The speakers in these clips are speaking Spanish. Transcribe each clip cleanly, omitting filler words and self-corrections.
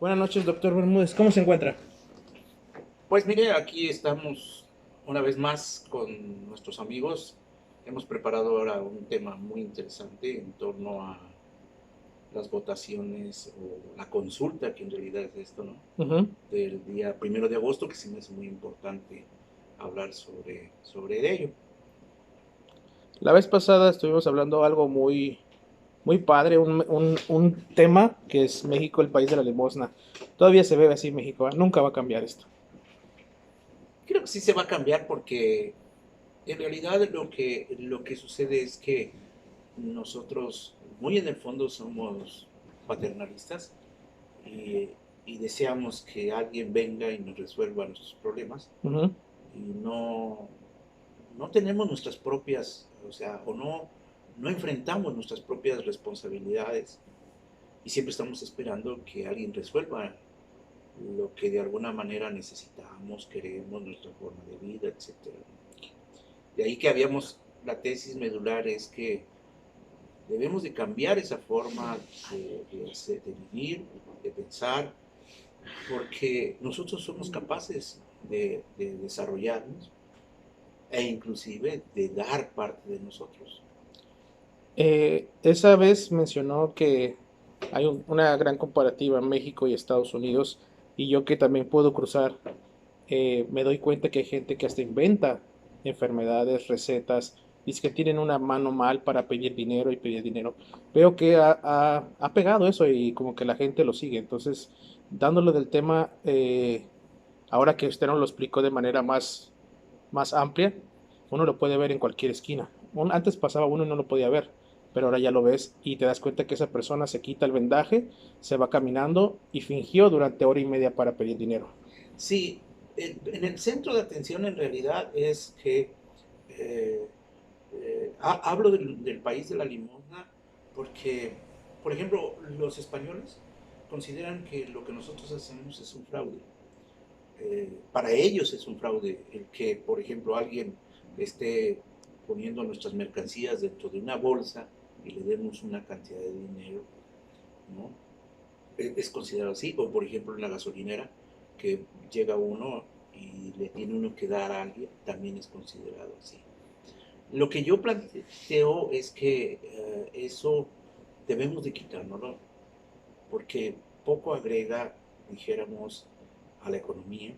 Buenas noches, doctor Bermúdez. ¿Cómo se encuentra? Pues mire, aquí estamos una vez más con nuestros amigos. Hemos preparado ahora un tema muy interesante en torno a las votaciones o la consulta, que en realidad es esto, ¿no? Ujú. Del día 1 de agosto, que sí me es muy importante hablar sobre ello. La vez pasada estuvimos hablando algo muy padre, un tema que es México, el país de la limosna. Todavía se ve así México, ¿eh? Nunca va a cambiar esto. Creo que sí se va a cambiar porque en realidad lo que sucede es que nosotros muy en el fondo somos paternalistas y, y deseamos que alguien venga y nos resuelva nuestros problemas Ujú. y no tenemos nuestras propias, o sea, o no enfrentamos nuestras propias responsabilidades y siempre estamos esperando que alguien resuelva lo que de alguna manera necesitamos, queremos, nuestra forma de vida, etcétera. De ahí que habíamos, la tesis medular es que debemos de cambiar esa forma de vivir, de pensar, porque nosotros somos capaces de desarrollarnos e inclusive de dar parte de nosotros. Esa vez mencionó que hay una gran comparativa en México y Estados Unidos, y yo que también puedo cruzar, me doy cuenta que hay gente que hasta inventa enfermedades, recetas, y es que tienen una mano mal para pedir dinero y pedir dinero. Veo que ha pegado eso y como que la gente lo sigue. Entonces, dándole del tema, ahora que usted nos lo explicó de manera más amplia, uno lo puede ver en cualquier esquina. Antes pasaba uno y no lo podía ver, pero ahora ya lo ves y te das cuenta que esa persona se quita el vendaje, se va caminando y fingió durante hora y media para pedir dinero. Sí, en el centro de atención en realidad es que eh, hablo del país de la limosna porque, por ejemplo, los españoles consideran que lo que nosotros hacemos es un fraude. Para ellos es un fraude el que, por ejemplo, alguien esté poniendo nuestras mercancías dentro de una bolsa y le demos una cantidad de dinero, ¿no? Es considerado así. O, por ejemplo, en la gasolinera, que llega uno y le tiene uno que dar a alguien, también es considerado así. Lo que yo planteo es que eso debemos de quitárnoslo, porque poco agrega, dijéramos, a la economía.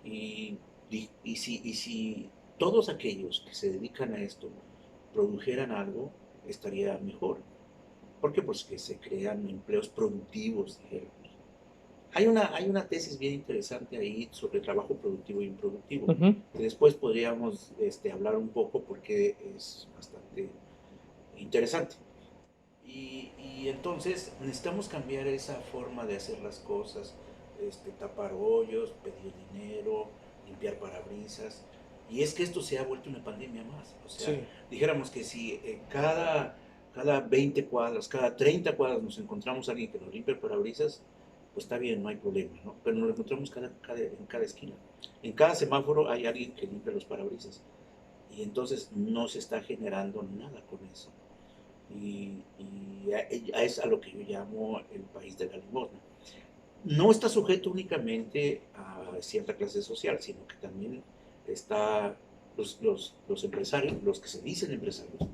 Y, y si todos aquellos que se dedican a esto produjeran algo, estaría mejor. ¿Por qué? Pues que se crean empleos productivos, dijéramos. Hay una tesis bien interesante ahí sobre trabajo productivo e improductivo, Ujú. que después podríamos hablar un poco porque es bastante interesante. Y entonces necesitamos cambiar esa forma de hacer las cosas, tapar hoyos, pedir dinero, limpiar parabrisas. Y es que esto se ha vuelto una pandemia más. O sea, Sí. dijéramos que si cada 20 cuadras, cada 30 cuadras nos encontramos a alguien que nos limpia el parabrisas, pues está bien, no hay problema, ¿no? Pero nos lo encontramos en cada esquina. En cada semáforo hay alguien que limpia los parabrisas. Y entonces no se está generando nada con eso y es a lo que yo llamo el país de la limosna. No está sujeto únicamente a cierta clase social, sino que también está los empresarios, los que se dicen empresarios.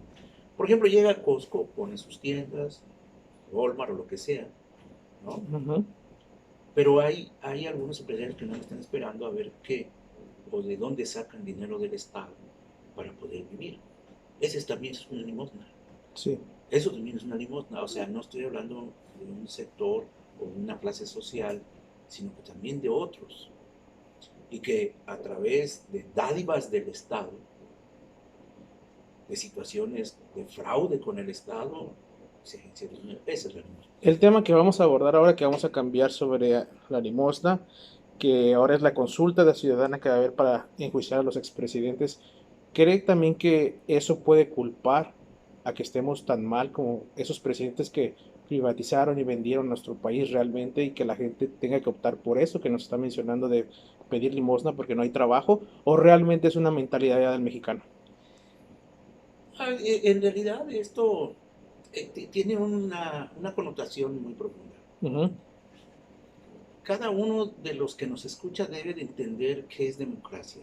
Por ejemplo, llega a Costco, pone sus tiendas, Walmart o lo que sea, ¿no? Ujú. Pero hay algunos empresarios que no están esperando a ver qué o de dónde sacan dinero del Estado para poder vivir. Ese también es una limosna. Sí. Eso también es una limosna, o sea, no estoy hablando de un sector o de una clase social, sino que también de otros. Y que a través de dádivas del Estado, de situaciones de fraude con el Estado, esa es la limosna. El tema que vamos a abordar ahora, que vamos a cambiar sobre la limosna, que ahora es la consulta de ciudadana que va a haber para enjuiciar a los expresidentes, ¿cree también que eso puede culpar a que estemos tan mal como esos presidentes que privatizaron y vendieron nuestro país realmente y que la gente tenga que optar por eso que nos está mencionando de pedir limosna porque no hay trabajo? ¿O realmente es una mentalidad ya del mexicano? En realidad esto tiene una connotación muy profunda. Ujú. cada uno de los que nos escucha debe de entender qué es democracia.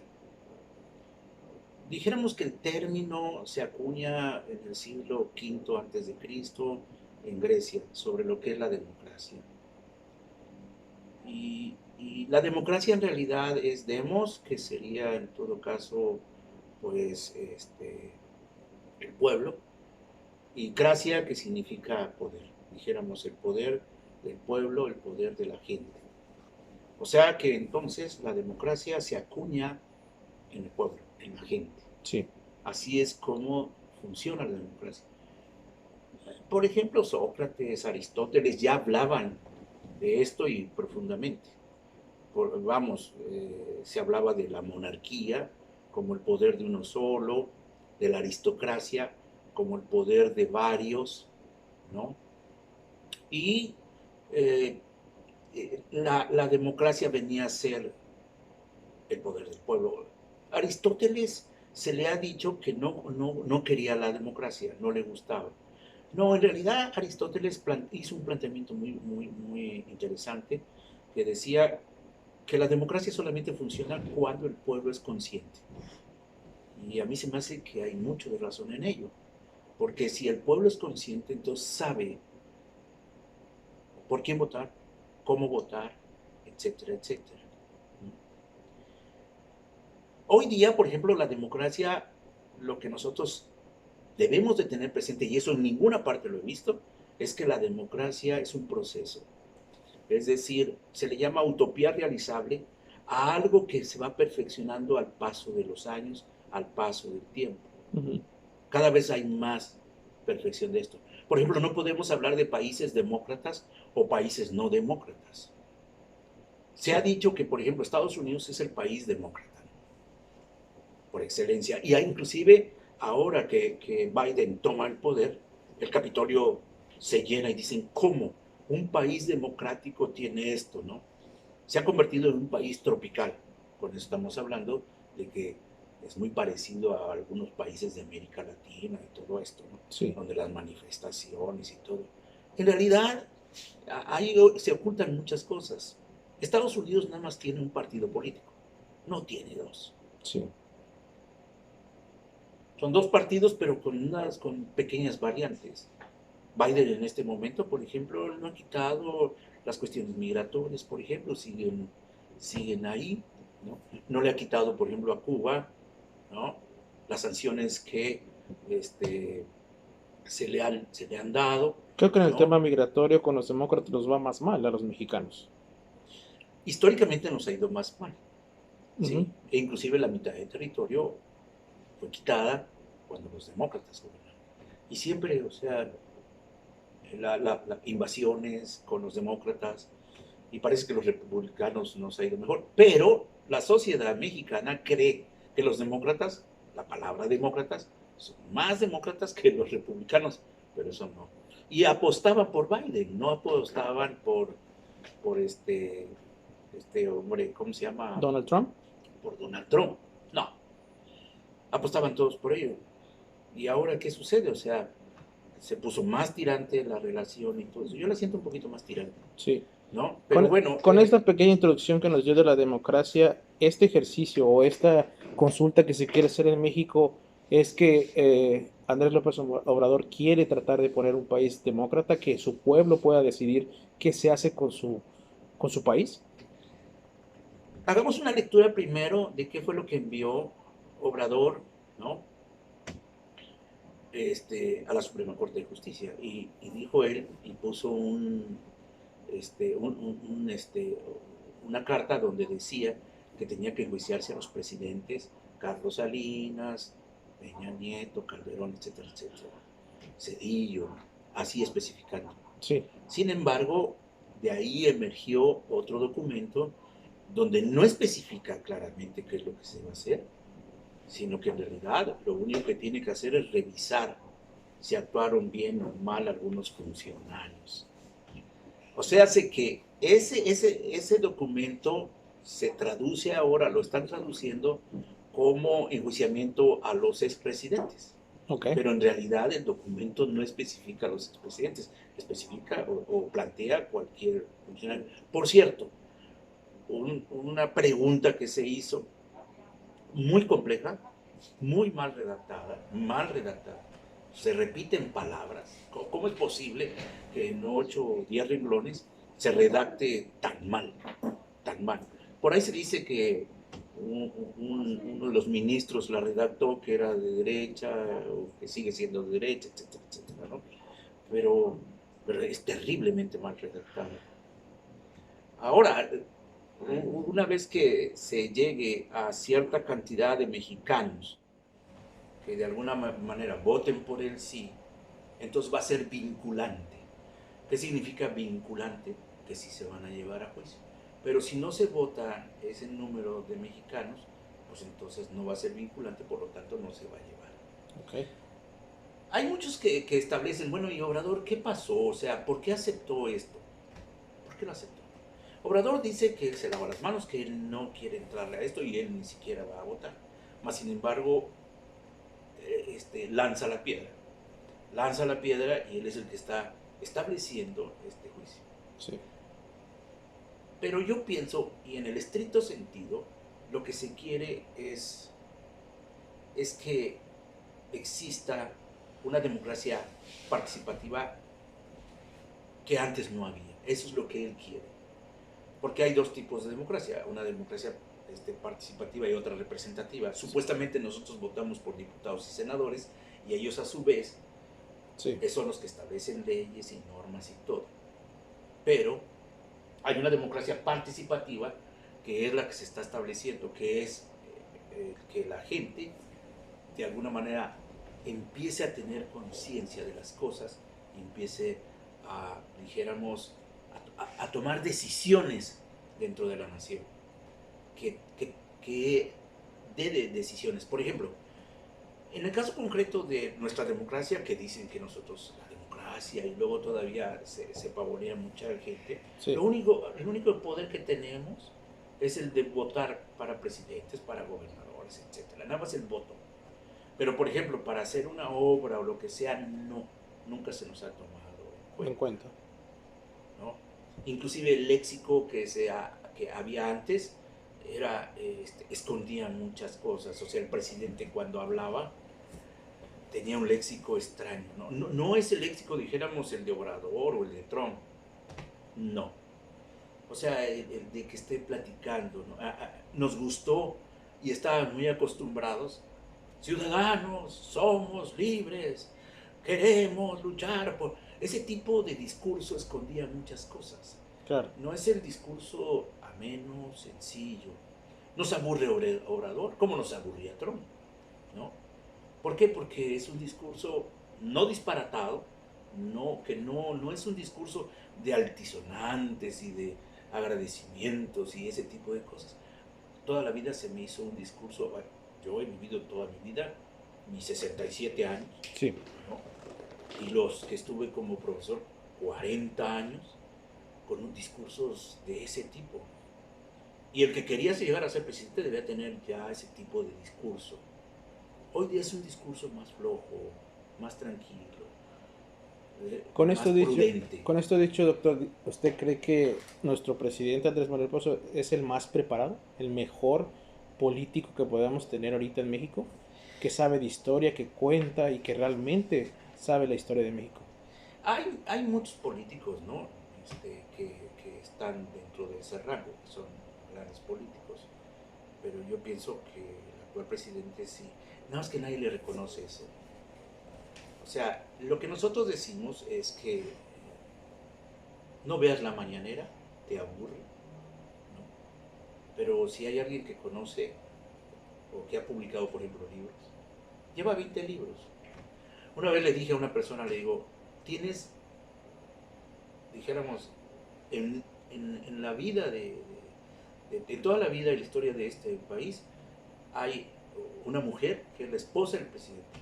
Dijéramos que el término se acuña en el siglo V antes de Cristo en Grecia sobre lo que es la democracia. Y la democracia en realidad es demos, que sería en todo caso pues el pueblo, y cracia, que significa poder. Dijéramos el poder del pueblo, el poder de la gente. O sea que entonces la democracia se acuña en el pueblo, en la gente. Sí. Así es como funciona la democracia. Por ejemplo, Sócrates, Aristóteles ya hablaban de esto y profundamente. Se hablaba de la monarquía como el poder de uno solo, de la aristocracia como el poder de varios, ¿no? Y eh, la democracia venía a ser el poder del pueblo. Aristóteles se le ha dicho que no quería la democracia, no le gustaba. No, en realidad Aristóteles hizo un planteamiento muy interesante que decía que la democracia solamente funciona cuando el pueblo es consciente. Y a mí se me hace que hay mucho de razón en ello, porque si el pueblo es consciente, entonces sabe por quién votar, cómo votar, etcétera, etcétera. Hoy día, por ejemplo, la democracia, lo que nosotros debemos de tener presente, y eso en ninguna parte lo he visto, es que la democracia es un proceso. Es decir, se le llama utopía realizable a algo que se va perfeccionando al paso de los años, al paso del tiempo. Ujú. Cada vez hay más perfección de esto. Por ejemplo, no podemos hablar de países demócratas o países no demócratas. Se ha dicho que, por ejemplo, Estados Unidos es el país demócrata por excelencia. Y hay inclusive, ahora que Biden toma el poder, el Capitolio se llena y dicen, ¿cómo? Un país democrático tiene esto, ¿no? Se ha convertido en un país tropical. Con eso estamos hablando de que es muy parecido a algunos países de América Latina y todo esto, ¿no? Sí. Donde las manifestaciones y todo. En realidad, ahí se ocultan muchas cosas. Estados Unidos nada más tiene un partido político, no tiene dos. Sí. Son dos partidos, pero con pequeñas variantes. Biden en este momento, por ejemplo, no ha quitado las cuestiones migratorias, por ejemplo, siguen ahí, ¿no? No le ha quitado, por ejemplo, a Cuba, ¿no? Las sanciones que se le han dado, Creo que en el ¿no? tema migratorio con los demócratas nos va más mal a los mexicanos. Históricamente nos ha ido más mal, Ujú. ¿sí? E inclusive la mitad del territorio fue quitada cuando los demócratas gobernaron. Y siempre, o sea, invasiones con los demócratas, y parece que los republicanos nos ha ido mejor, pero la sociedad mexicana cree que los demócratas, la palabra demócratas, son más demócratas que los republicanos, pero eso no. Y apostaban por Biden, no apostaban por este hombre, ¿cómo se llama? Donald Trump. Por Donald Trump. No, apostaban todos por ello. ¿Y ahora qué sucede? O sea, se puso más tirante la relación y todo eso. Yo la siento un poquito más tirante, Sí. ¿no? Pero Con, bueno, con esta pequeña introducción que nos dio de la democracia, este ejercicio o esta consulta que se quiere hacer en México es que Andrés López Obrador quiere tratar de poner un país demócrata, que su pueblo pueda decidir qué se hace con su país. hagamos una lectura primero de qué fue lo que envió Obrador, ¿no? A la Suprema Corte de Justicia. Y dijo él, y puso una carta donde decía que tenía que enjuiciarse a los presidentes Carlos Salinas, Peña Nieto, Calderón, etcétera, etcétera, Cedillo, así especificando. Sí. Sin embargo, de ahí emergió otro documento donde no especifica claramente qué es lo que se va a hacer, sino que en realidad lo único que tiene que hacer es revisar si actuaron bien o mal algunos funcionarios. O sea, hace que ese documento se traduce ahora, lo están traduciendo como enjuiciamiento a los expresidentes. Ok. Pero en realidad el documento no especifica a los expresidentes, especifica o plantea cualquier funcionario. Por cierto, una pregunta que se hizo muy compleja, muy mal redactada. Se repiten palabras. ¿Cómo es posible que en 8 o 10 renglones se redacte tan mal? Tan mal. Por ahí se dice que uno de los ministros la redactó que era de derecha, o que sigue siendo de derecha, etcétera, etcétera, ¿no? Pero, pero es terriblemente mal redactada. Ahora, una vez que se llegue a cierta cantidad de mexicanos que de alguna manera voten por el sí, entonces va a ser vinculante. ¿Qué significa vinculante? Que sí se van a llevar a juicio. Pero si no se vota ese número de mexicanos, pues entonces no va a ser vinculante, por lo tanto no se va a llevar. Okay. Hay muchos que establecen, bueno, ¿y Obrador qué pasó? O sea, ¿por qué aceptó esto? ¿Por qué lo aceptó? Obrador dice que él se lava las manos, que él no quiere entrarle a esto y él ni siquiera va a votar. Mas, sin embargo, lanza la piedra. Lanza la piedra y él es el que está estableciendo este juicio. Sí. Pero yo pienso, y en el estricto sentido, lo que se quiere es que exista una democracia participativa que antes no había. Eso es lo que él quiere. Porque hay dos tipos de democracia, una democracia participativa y otra representativa. Supuestamente nosotros votamos por diputados y senadores y ellos a su vez Sí. son los que establecen leyes y normas y todo. Pero hay una democracia participativa que es la que se está estableciendo, que es que la gente de alguna manera empiece a tener conciencia de las cosas y empiece a, dijéramos, a tomar decisiones dentro de la nación, que dé decisiones. Por ejemplo, en el caso concreto de nuestra democracia, que dicen que nosotros, la democracia, y luego todavía se pavonea mucha gente, Sí. el único poder que tenemos es el de votar para presidentes, para gobernadores, etc. Nada más el voto. Pero, por ejemplo, para hacer una obra o lo que sea, no, nunca se nos ha tomado En cuenta. ¿no? Inclusive el léxico que había antes escondía muchas cosas. O sea, el presidente cuando hablaba tenía un léxico extraño. No es el léxico, dijéramos, el de Obrador o el de Trump. No. O sea, el de que esté platicando, ¿no? Nos gustó y estábamos muy acostumbrados. Ciudadanos, somos libres, queremos luchar por... Ese tipo de discurso escondía muchas cosas. Claro. No es el discurso ameno, sencillo. Nos aburre Obrador, como nos aburría Trump, ¿no? ¿Por qué? Porque es un discurso no disparatado, que no es un discurso de altisonantes y de agradecimientos y ese tipo de cosas. Toda la vida se me hizo un discurso, bueno, yo he vivido toda mi vida, mis 67 años, Sí. ¿no? Y los que estuve como profesor, 40 años, con discursos de ese tipo. Y el que quería llegar a ser presidente debía tener ya ese tipo de discurso. Hoy día es un discurso más flojo, más tranquilo, más prudente. Con esto dicho, doctor, ¿usted cree que nuestro presidente Andrés Manuel López Obrador es el más preparado, el mejor político que podamos tener ahorita en México? Que sabe de historia, que cuenta y que realmente sabe la historia de México. Hay muchos políticos, ¿no? Que están dentro de ese rango, que son grandes políticos. Pero yo pienso que el actual presidente sí. Nada más que nadie le reconoce eso. O sea, lo que nosotros decimos es que no veas la mañanera, te aburre, ¿no? Pero si hay alguien que conoce o que ha publicado, por ejemplo, libros, lleva 20 libros. Una vez le dije a una persona, le digo, tienes, dijéramos, en la vida de toda la vida y la historia de este país, hay una mujer que es la esposa del presidente.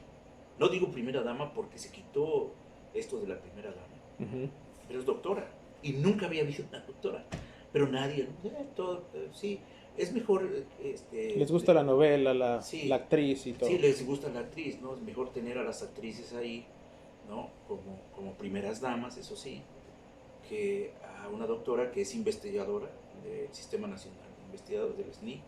No digo primera dama porque se quitó esto de la primera dama, pero es doctora. Y nunca había visto una doctora. Pero nadie, sí, es mejor... Les gusta la novela, sí, la actriz y todo. Sí, les gusta la actriz, ¿no? Es mejor tener a las actrices ahí, ¿no? Como primeras damas, eso sí, que a una doctora que es investigadora del Sistema Nacional de Investigadores del SNI,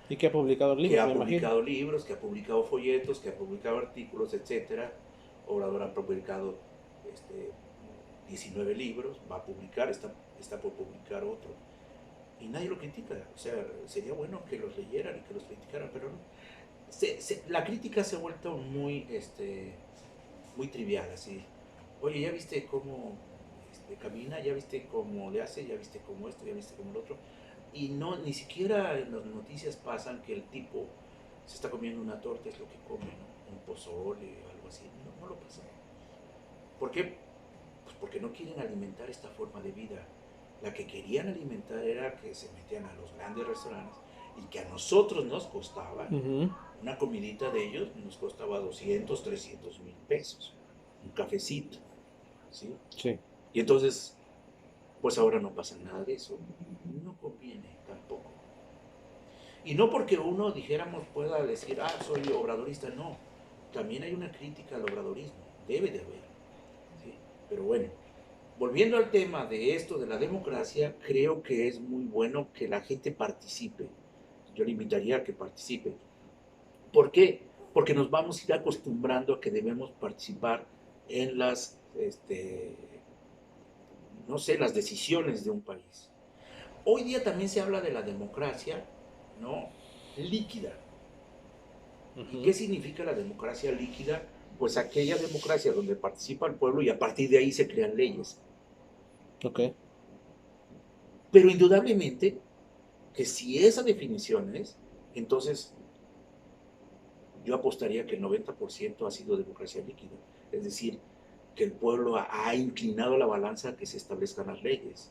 Y que ha publicado que libros, ha me imagino. publicado libros, que ha publicado folletos, que ha publicado artículos, etcétera. Obrador ha publicado 19 libros, va a publicar, está por publicar otro. Y nadie lo critica. O sea, sería bueno que los leyeran y que los criticaran, pero no. La crítica se ha vuelto muy trivial, así. Oye, ¿ya viste cómo camina? ¿Ya viste cómo le hace? ¿Ya viste cómo esto? ¿Ya viste cómo lo otro? Y no, ni siquiera en las noticias pasan que el tipo se está comiendo una torta, es lo que come, ¿no? Un pozole o algo así. No, no lo pasan. ¿Por qué? Pues porque no quieren alimentar esta forma de vida. La que querían alimentar era que se metían a los grandes restaurantes y que a nosotros nos costaba, Ujú. una comidita de ellos nos costaba 200, 300 mil pesos. Un cafecito, ¿sí? Sí. Y entonces, pues ahora no pasa nada de eso. No conviene tampoco. Y no porque uno, dijéramos, pueda decir, soy obradorista, no. También hay una crítica al obradorismo, debe de haber. ¿Sí? Pero bueno, volviendo al tema de esto, de la democracia, creo que es muy bueno que la gente participe. Yo le invitaría a que participe. ¿Por qué? Porque nos vamos a ir acostumbrando a que debemos participar en no sé, las decisiones de un país. Hoy día también se habla de la democracia, ¿no? Líquida. ¿Y qué Ujú. significa la democracia líquida? Pues aquella democracia donde participa el pueblo y a partir de ahí se crean leyes. Ok. Pero indudablemente que si esa definición es, entonces yo apostaría que el 90% ha sido democracia líquida. Es decir, que el pueblo ha inclinado la balanza a que se establezcan las leyes.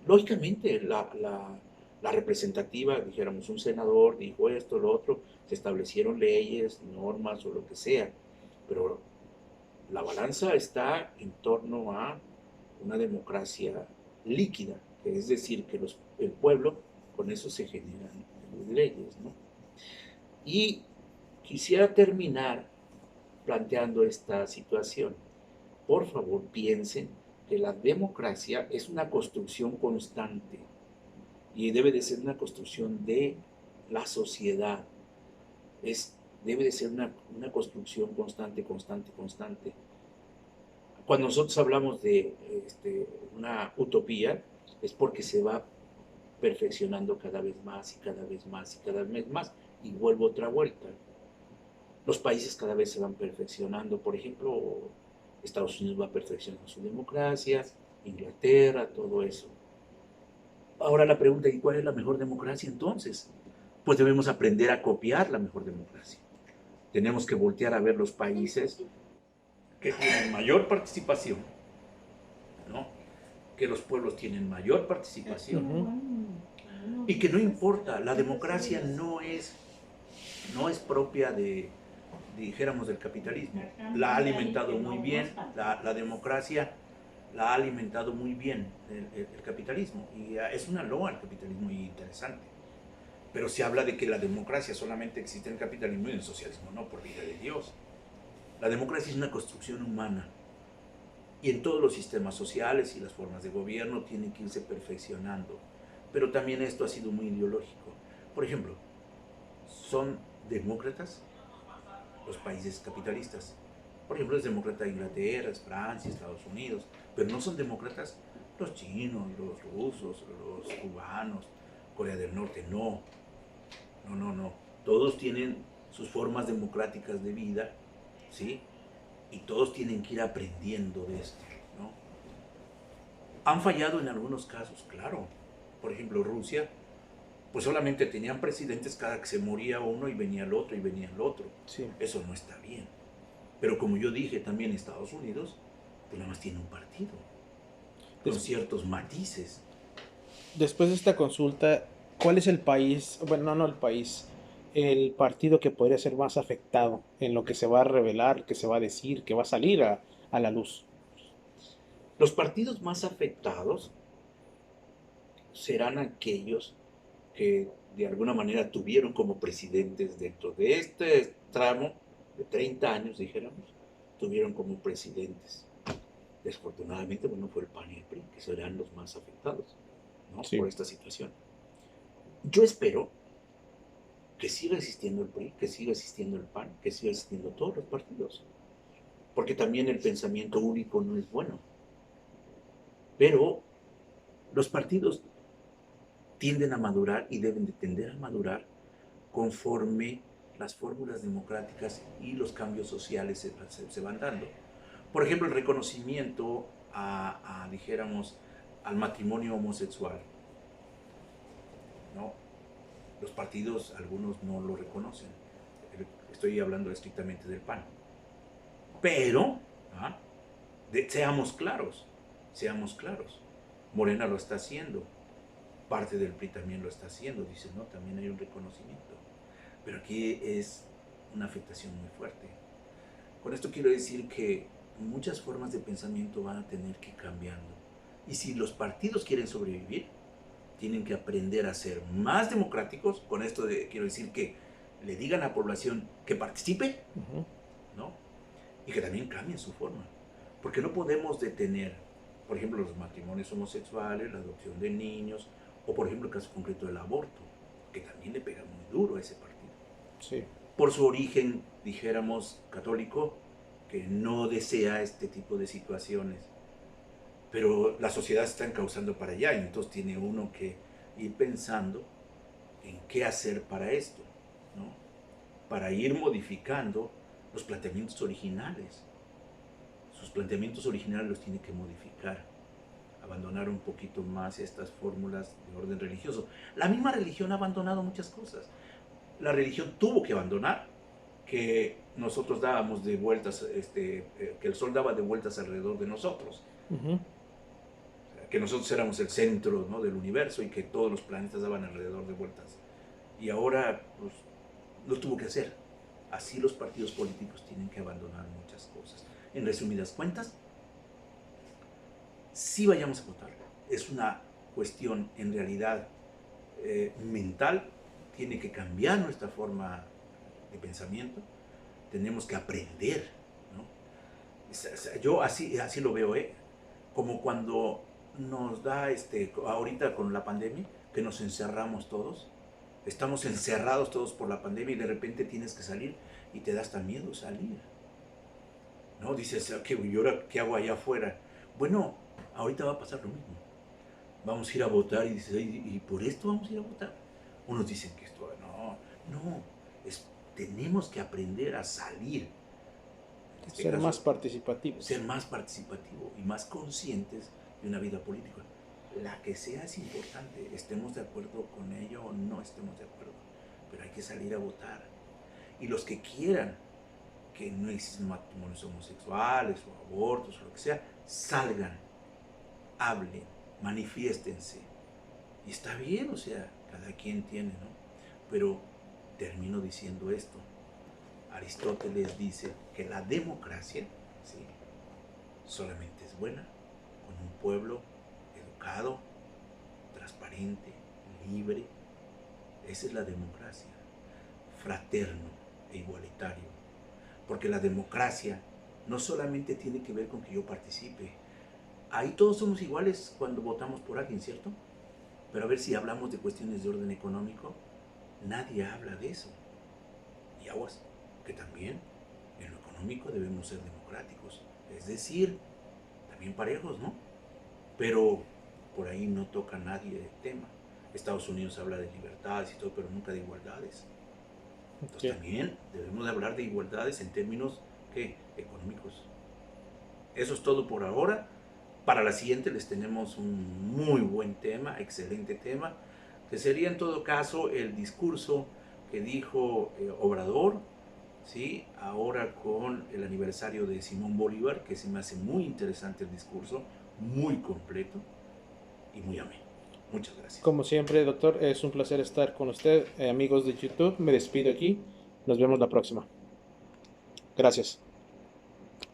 Lógicamente, la representativa, dijéramos, un senador dijo esto, lo otro, se establecieron leyes, normas o lo que sea, pero la balanza está en torno a una democracia líquida, es decir, que el pueblo, con eso se generan leyes, ¿no? Y quisiera terminar planteando esta situación. Por favor, piensen que la democracia es una construcción constante y debe de ser una construcción de la sociedad. Debe de ser una construcción constante, constante, constante. Cuando nosotros hablamos de una utopía, es porque se va perfeccionando cada vez más y cada vez más y cada vez más. Y vuelvo otra vuelta. Los países cada vez se van perfeccionando. Por ejemplo, Estados Unidos va perfeccionando su democracia, Inglaterra, todo eso. Ahora la pregunta, ¿y cuál es la mejor democracia entonces? Pues debemos aprender a copiar la mejor democracia. Tenemos que voltear a ver los países que tienen mayor participación, ¿no? Que los pueblos tienen mayor participación Ujú. y que no importa, la democracia no es propia dijéramos, del capitalismo. La ha alimentado muy bien, la democracia la ha alimentado muy bien el capitalismo y es una loa al capitalismo y interesante. Pero se habla de que la democracia solamente existe en el capitalismo y en el socialismo no, por vida de Dios. La democracia es una construcción humana y en todos los sistemas sociales y las formas de gobierno tienen que irse perfeccionando. Pero también esto ha sido muy ideológico. Por ejemplo, son demócratas los países capitalistas. Por ejemplo, es demócrata Inglaterra, es Francia, Estados Unidos, pero no son demócratas los chinos, los rusos, los cubanos, Corea del Norte, no. No, no, no. Todos tienen sus formas democráticas de vida, ¿sí? Y todos tienen que ir aprendiendo de esto, ¿no? Han fallado en algunos casos, claro. Por ejemplo, Rusia, pues solamente tenían presidentes cada que se moría uno y venía el otro y venía el otro. Sí. Eso no está bien. Pero como yo dije, también Estados Unidos, pues nada más tiene un partido, con Des- ciertos matices. Después de esta consulta, ¿cuál es el país, bueno, no el país, el partido que podría ser más afectado en lo que se va a revelar, que se va a decir, que va a salir a la luz? Los partidos más afectados serán aquellos que de alguna manera tuvieron como presidentes dentro de este tramo de 30 años, dijéramos, tuvieron como presidentes. Desafortunadamente, bueno, fue el PAN y el PRI, que serán los más afectados, ¿no? Sí. Por esta situación. Yo espero que siga existiendo el PRI, que siga existiendo el PAN, que siga existiendo todos los partidos, porque también el pensamiento único no es bueno. Pero los partidos tienden a madurar y deben de tender a madurar conforme las fórmulas democráticas y los cambios sociales se van dando. Por ejemplo, el reconocimiento dijéramos, al matrimonio homosexual, ¿no? Los partidos, algunos no lo reconocen. Estoy hablando estrictamente del PAN. Pero, ¿ah? Seamos claros, seamos claros. Morena lo está haciendo, parte del PRI también lo está haciendo, dice, no, también hay un reconocimiento. Pero aquí es una afectación muy fuerte. Con esto quiero decir que muchas formas de pensamiento van a tener que ir cambiando. Y si los partidos quieren sobrevivir, tienen que aprender a ser más democráticos. Con esto quiero decir que le digan a la población que participe, ¿no? Y que también cambien su forma. Porque no podemos detener, por ejemplo, los matrimonios homosexuales, la adopción de niños, o por ejemplo el caso concreto del aborto, que también le pega muy duro a ese partido. Sí. Por su origen, dijéramos, católico, que no desea este tipo de situaciones. Pero la sociedad se está encauzando para allá, y entonces tiene uno que ir pensando en qué hacer para esto, ¿no? Para ir modificando los planteamientos originales. Sus planteamientos originales los tiene que modificar, abandonar un poquito más estas fórmulas de orden religioso. La misma religión ha abandonado muchas cosas. La religión tuvo que abandonar que nosotros dábamos de vueltas, que el sol daba de vueltas alrededor de nosotros. Que nosotros éramos el centro, ¿no?, del universo y que todos los planetas daban alrededor de vueltas. Y ahora, pues, lo tuvo que hacer. Así los partidos políticos tienen que abandonar muchas cosas. En resumidas cuentas, sí vayamos a votar. Es una cuestión, en realidad, mental. Tiene que cambiar nuestra forma de pensamiento. Tenemos que aprender, ¿no? Yo así lo veo, como cuando nos da, ahorita con la pandemia, que nos encerramos todos. Estamos encerrados todos por la pandemia y de repente tienes que salir y te da hasta miedo salir, ¿no? Dices, ¿y ahora qué hago allá afuera? Bueno, ahorita va a pasar lo mismo. Vamos a ir a votar y dices, ¿y por esto vamos a ir a votar? Unos dicen que esto, no, tenemos que aprender a salir. Ser más participativos. Ser más participativo y más conscientes de una vida política. La que sea es importante, estemos de acuerdo con ello o no estemos de acuerdo, pero hay que salir a votar. Y los que quieran que no existan matrimonios homosexuales o abortos o lo que sea, salgan, hablen, manifiéstense. Y está bien, o sea, cada quien tiene, ¿no? Pero termino diciendo esto. Aristóteles dice que la democracia, ¿sí?, solamente es buena con un pueblo educado, transparente, libre. Esa es la democracia, fraterno e igualitario. Porque la democracia no solamente tiene que ver con que yo participe. Ahí todos somos iguales cuando votamos por alguien, ¿cierto? Pero a ver, si hablamos de cuestiones de orden económico, nadie habla de eso. Y aguas, que también en lo económico debemos ser democráticos, es decir, también parejos, ¿no? Pero por ahí no toca nadie el tema. Estados Unidos habla de libertades y todo, pero nunca de igualdades. Entonces también debemos de hablar de igualdades en términos, ¿qué?, económicos. Eso es todo por ahora. Para la siguiente les tenemos un muy buen tema, excelente tema, que sería en todo caso el discurso que dijo Obrador, ¿sí?, ahora con el aniversario de Simón Bolívar, que se me hace muy interesante el discurso, muy completo y muy ameno. Muchas gracias. Como siempre, doctor, es un placer estar con usted. Amigos de YouTube, me despido aquí. Nos vemos la próxima. Gracias.